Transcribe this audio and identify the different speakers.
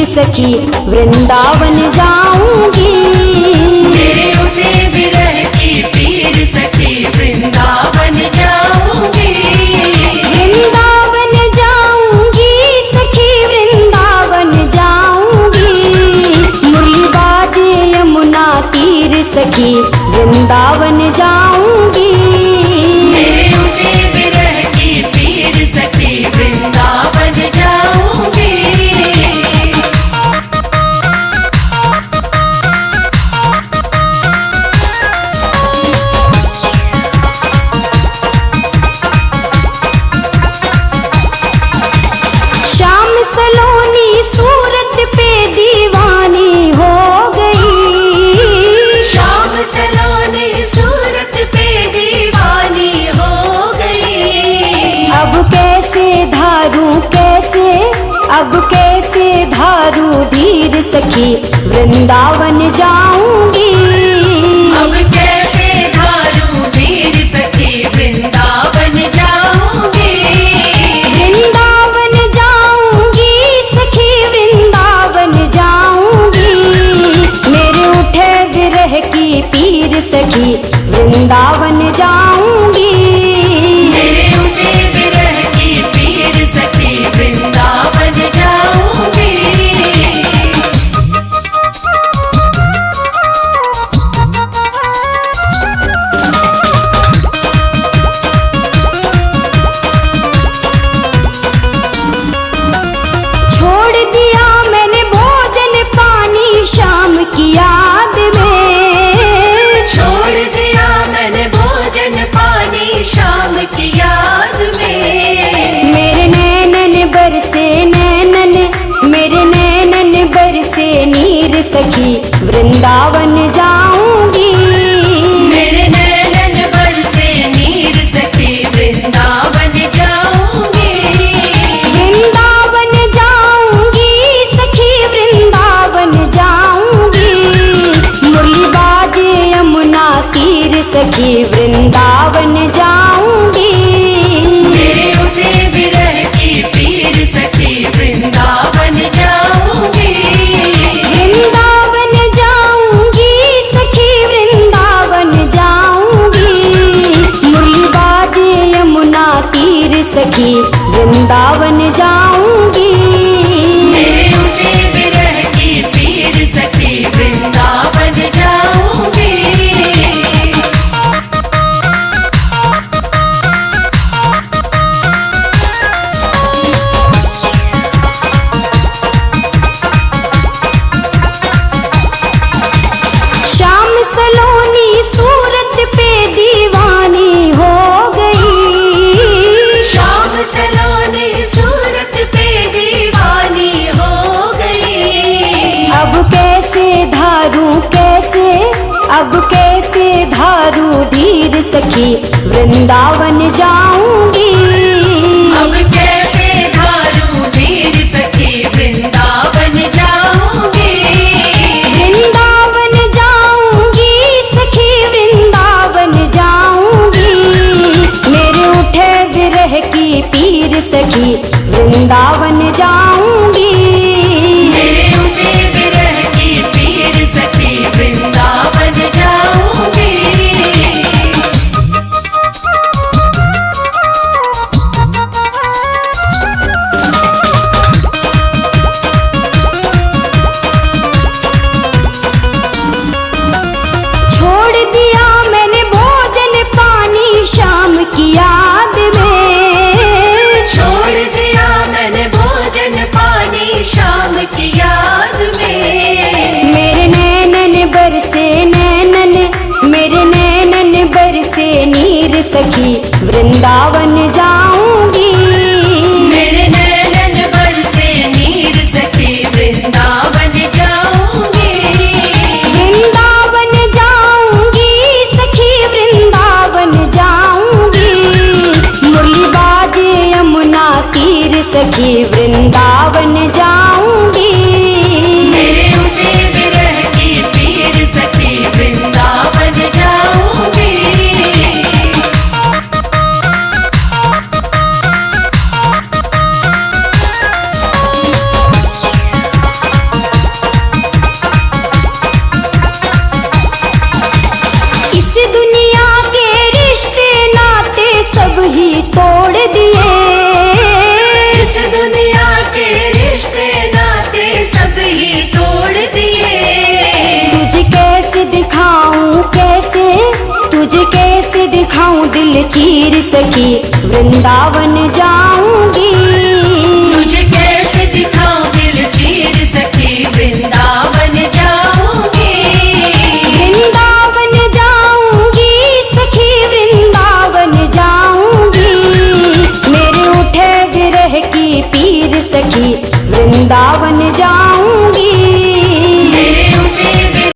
Speaker 1: सखी वृंदावन जाऊंगी।
Speaker 2: मेरे उठे विरह की पीर सखी वृंदावन जाऊंगी।
Speaker 1: वृंदावन जाऊंगी सखी वृंदावन जाऊंगी। मुरली बाजे यमुना तीर सखी वृंदावन जाऊंगी।
Speaker 2: मेरे उठे विरह की पीर सखी वृंदावन जाऊंगी।
Speaker 1: श्याम सलोनी सूरत पे दीवानी हो गई।
Speaker 2: श्याम सलोनी सूरत पे दीवानी हो गई।
Speaker 1: अब कैसे धारू धीर सखी वृंदावन जाऊंगी।
Speaker 2: अब कैसे धारू धीर सखी वृंदावन जाऊंगी।
Speaker 1: वृंदावन जाऊंगी सखी वृंदावन जाऊंगी। मेरे उठे विरह की पीर सखी वृंदावन जाऊंगी।
Speaker 2: मेरे उठे विरह की पीर सखी वृंदावन जाऊंगी।
Speaker 1: छोड़ दिया मैंने भोजन पानी शाम की याद में।
Speaker 2: छोड़ दिया मैंने भोजन पानी शाम की याद में।
Speaker 1: मेरे नैनन बरसे नीर सखी वृंदावन जाऊंगी।
Speaker 2: मेरे नैनन बरसे नीर सखी वृंदावन जाऊंगी।
Speaker 1: वृंदावन जाऊंगी सखी वृंदावन जाऊंगी। मुरली बाजे यमुना तीर सखी वृंदावन जाऊंगी।
Speaker 2: मेरे उठे विरह की पीर सखी वृंदावन जाऊंगी।
Speaker 1: वृंदावन जाऊंगी सखी वृंदावन जाऊंगी। मुरली बाजे यमुना तीर सखी वृंदावन जाऊंगी।
Speaker 2: मेरे उठे विरह की पीर सखी वृंदावन जाऊंगी।
Speaker 1: श्याम सलोनी सूरत पे दीवानी हो गई।
Speaker 2: श्याम सलोनी सूरत पे दीवानी हो गई।
Speaker 1: अब कैसे धारू धीर सखी वृंदावन जाऊंगी।
Speaker 2: अब कैसे धारू धीर सखी वृंदावन जाऊंगी।
Speaker 1: वृंदावन जाऊंगी सखी वृंदावन जाऊंगी। मेरे उठे विरह की पीर सखी वृंदावन जाऊंगी।
Speaker 2: मेरे उठे विरह की पीर सखी वृंदावन जाऊंगी।
Speaker 1: छोड़ दिया मैंने भोजन पानी शाम की याद में।
Speaker 2: छोड़ दिया मैंने भोजन पानी शाम की याद में।
Speaker 1: मेरे नैनन बरसे नीर सखी वृंदावन जाऊंगी।
Speaker 2: मेरे नैनन बरसे नीर सखी वृंदावन जाऊंगी।
Speaker 1: वृंदावन जाऊंगी सखी वृंदावन जाऊंगी। मुरली बाजे यमुना तीर सखी वृंदावन जाऊंगी।
Speaker 2: मेरे उठे विरह की पीर सखी वृंदावन जाऊंगी।
Speaker 1: पीर सखी वृंदावन जाऊंगी।
Speaker 2: तुझे कैसे दिखाऊं दिल चीर सखी वृंदावन जाऊंगी।
Speaker 1: वृंदावन जाऊंगी सखी वृंदावन जाऊंगी। मेरे उठे विरह की पीर सखी वृंदावन जाऊंगी।